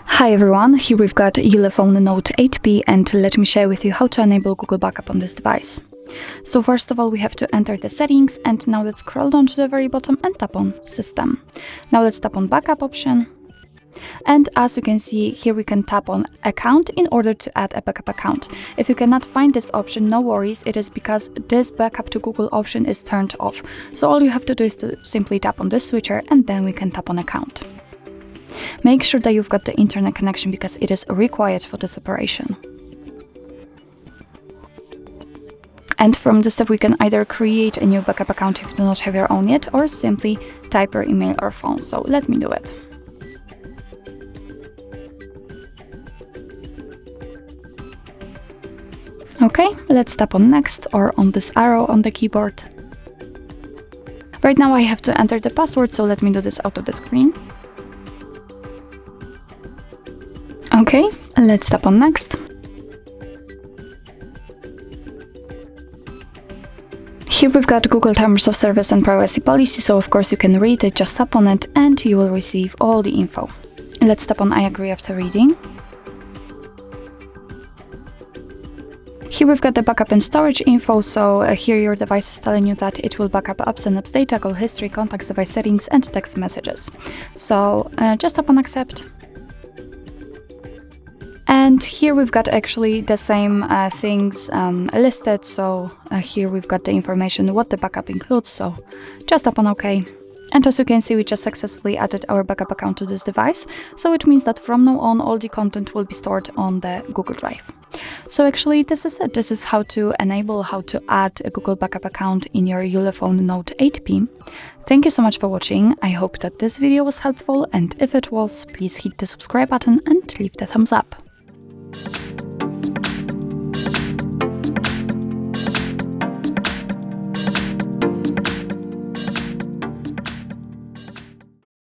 Hi everyone, here we've got ULEFONE Note 8P, and let me share with you how to enable Google Backup on this device. So first of all, we have to enter the settings, and now let's scroll down to the very bottom and tap on System. Now let's tap on Backup option. And as you can see, here we can tap on Account in order to add a backup account. If you cannot find this option, no worries, it is because this Backup to Google option is turned off. So all you have to do is to simply tap on this switcher, and then we can tap on Account. Make sure that you've got the internet connection because it is required for this operation. And from this step we can either create a new backup account if you do not have your own yet, or simply type your email or phone. So let me do it. Okay, let's tap on Next or on this arrow on the keyboard. Right now I have to enter the password, so let me do this out of the screen. Okay, let's tap on Next. Here we've got Google Terms of Service and Privacy Policy, so of course you can read it, just tap on it and you will receive all the info. Let's tap on I agree after reading. Here we've got the backup and storage info, so here your device is telling you that it will back up apps and apps data, call history, contacts, device settings and text messages. So just tap on accept. And here we've got actually the same things listed, so here we've got the information what the backup includes, so just tap on OK. And as you can see, we just successfully added our backup account to this device, so it means that from now on all the content will be stored on the Google Drive. So actually this is it. This is how to enable, how to add a Google Backup account in your ULEFONE Note 8P. Thank you so much for watching. I hope that this video was helpful, and if it was, please hit the subscribe button and leave the thumbs up.